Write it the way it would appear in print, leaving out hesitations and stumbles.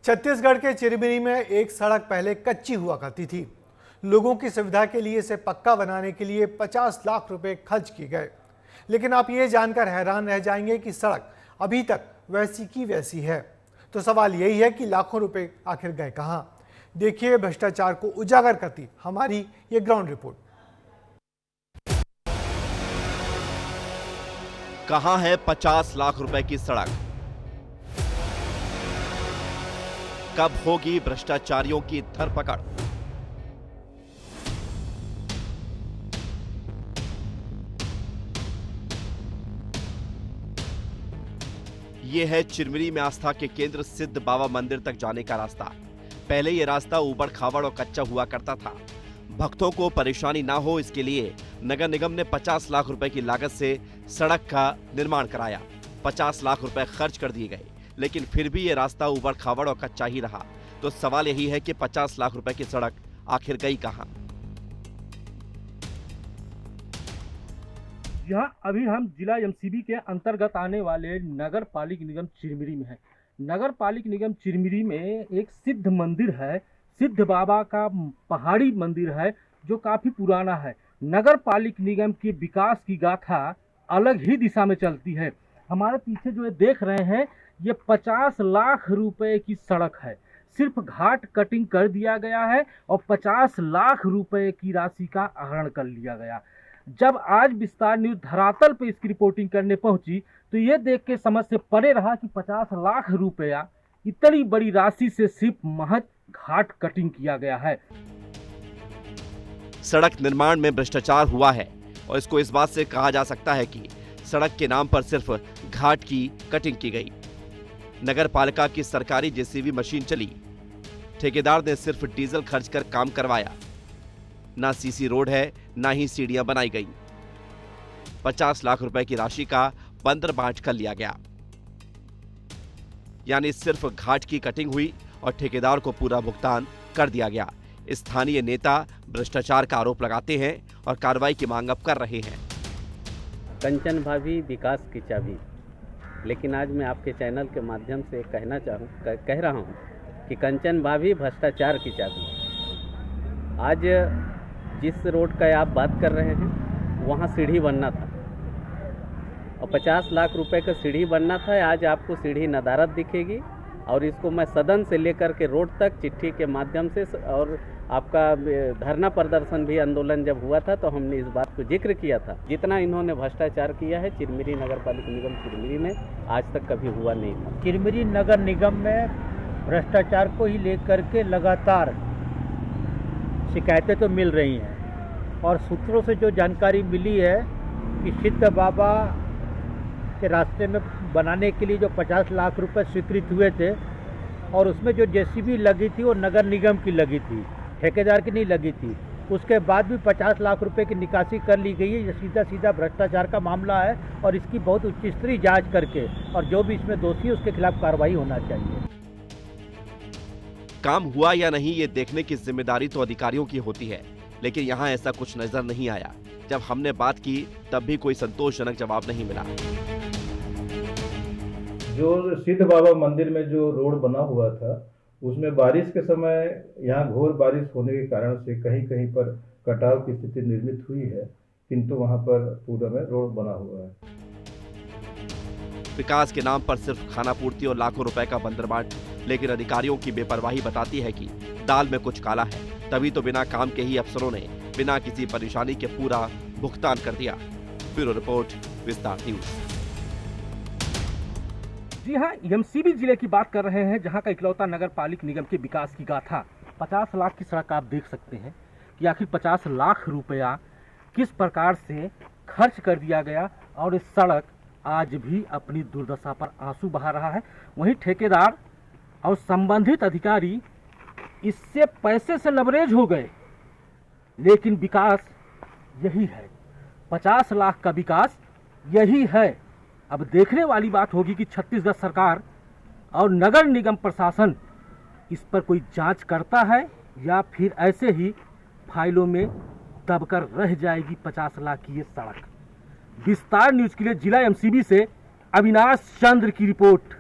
छत्तीसगढ़ के चिरमिरी में एक सड़क पहले कच्ची हुआ करती थी। लोगों की सुविधा के लिए इसे पक्का बनाने के लिए 50 लाख रुपए खर्च किए गए। लेकिन आप ये जानकर हैरान रह जाएंगे कि सड़क अभी तक वैसी की वैसी है। तो सवाल यही है कि लाखों रुपए आखिर गए कहां? देखिए भ्रष्टाचार को उजागर करती हमारी ये ग्राउंड रिपोर्ट। कहां है 50 लाख रुपए की सड़क? कब होगी भ्रष्टाचारियों की धरपकड़? यह है चिरमिरी में आस्था के केंद्र सिद्ध बाबा मंदिर तक जाने का रास्ता। पहले यह रास्ता ऊबड़ खाबड़ और कच्चा हुआ करता था। भक्तों को परेशानी ना हो इसके लिए नगर निगम ने 50 लाख रुपए की लागत से सड़क का निर्माण कराया। 50 लाख रुपए खर्च कर दिए गए, लेकिन फिर भी यह रास्ता ऊबड़ खाबड़ और कच्चा ही रहा। तो सवाल यही है कि 50 लाख रुपए की सड़क आखिर गई कहां? यहाँ अभी हम जिला एमसीबी के अंतर्गत आने वाले नगर पालिक निगम चिरमिरी में है। नगर पालिक निगम चिरमिरी में एक सिद्ध मंदिर है, सिद्ध बाबा का पहाड़ी मंदिर है जो काफी पुराना है। नगर पालिक निगम के विकास की गाथा अलग ही दिशा में चलती है। हमारे पीछे जो ये देख रहे हैं ये 50 लाख रुपए की सड़क है। सिर्फ घाट कटिंग कर दिया गया है और 50 लाख रुपए की राशि का आहरण कर लिया गया। जब आज विस्तार न्यूज धरातल पर इसकी रिपोर्टिंग करने पहुंची तो ये देख के समझ से परे रहा कि 50 लाख रुपया इतनी बड़ी राशि से सिर्फ महज घाट कटिंग किया गया है। सड़क निर्माण में भ्रष्टाचार हुआ है और इसको इस बात से कहा जा सकता है कि सड़क के नाम पर सिर्फ घाट की कटिंग की गई। नगर पालिका की सरकारी जेसीबी मशीन चली, ठेकेदार ने सिर्फ डीजल खर्च कर काम करवाया। ना सीसी रोड है, ना ही सीढ़ियां बनाई गई। 50 लाख रुपए की राशि का बंदर बांट कर लिया गया, यानी सिर्फ घाट की कटिंग हुई और ठेकेदार को पूरा भुगतान कर दिया गया। स्थानीय नेता भ्रष्टाचार का आरोप लगाते हैं और कार्रवाई की मांग अब कर रहे हैं। कंचन भाभी विकास की चाबी। लेकिन आज मैं आपके चैनल के माध्यम से कह रहा हूं कि कंचन भाभी भ्रष्टाचार की चाबी। आज जिस रोड का आप बात कर रहे हैं वहाँ सीढ़ी बनना था और 50 लाख रुपए का सीढ़ी बनना था। आज आपको सीढ़ी नदारत दिखेगी और इसको मैं सदन से लेकर के रोड तक चिट्ठी के माध्यम से और आपका धरना प्रदर्शन भी आंदोलन जब हुआ था तो हमने इस बात को जिक्र किया था। जितना इन्होंने भ्रष्टाचार किया है चिरमिरी नगर पालिका निगम चिरमिरी में आज तक कभी हुआ नहीं था। चिरमिरी नगर निगम में भ्रष्टाचार को ही लेकर के लगातार शिकायतें तो मिल रही हैं और सूत्रों से जो जानकारी मिली है कि सिद्ध बाबा के रास्ते में बनाने के लिए जो 50 लाख रुपए स्वीकृत हुए थे और उसमें जो जेसीबी लगी थी वो नगर निगम की लगी थी, ठेकेदार की नहीं लगी थी। उसके बाद भी 50 लाख रुपए की निकासी कर ली गई है। ये सीधा सीधा भ्रष्टाचार का मामला है और इसकी बहुत उच्च स्तरीय जांच करके और जो भी इसमें दोषी है उसके खिलाफ कार्रवाई होना चाहिए। काम हुआ या नहीं ये देखने की जिम्मेदारी तो अधिकारियों की होती है, लेकिन यहाँ ऐसा कुछ नजर नहीं आया। जब हमने बात की तब भी कोई संतोषजनक जवाब नहीं मिला। जो सिद्ध बाबा मंदिर में जो रोड बना हुआ था उसमें बारिश के समय यहाँ घोर बारिश होने के कारण से कहीं कहीं पर कटाव की स्थिति निर्मित हुई है, किंतु वहाँ पर पूरा में रोड बना हुआ है। विकास के नाम पर सिर्फ खाना पूर्ति और लाखों रुपए का बंदरबाट, लेकिन अधिकारियों की बेपरवाही बताती है कि दाल में कुछ काला है। तभी तो बिना काम के ही अफसरों ने बिना किसी परेशानी के पूरा भुगतान कर दिया। ब्यूरो रिपोर्ट, विस्तार न्यूज। जी हाँ, एमसीबी जिले की बात कर रहे हैं जहां का इकलौता नगर पालिक निगम के विकास की गाथा। 50 लाख की सड़क आप देख सकते हैं कि आखिर 50 लाख रुपया किस प्रकार से खर्च कर दिया गया और इस सड़क आज भी अपनी दुर्दशा पर आंसू बहा रहा है। वहीं ठेकेदार और संबंधित अधिकारी इससे पैसे से लबरेज हो गए, लेकिन विकास यही है, 50 लाख का विकास यही है। अब देखने वाली बात होगी कि छत्तीसगढ़ सरकार और नगर निगम प्रशासन इस पर कोई जांच करता है या फिर ऐसे ही फाइलों में दबकर रह जाएगी 50 लाख की ये सड़क। विस्तार न्यूज के लिए जिला एमसीबी से अविनाश चंद्र की रिपोर्ट।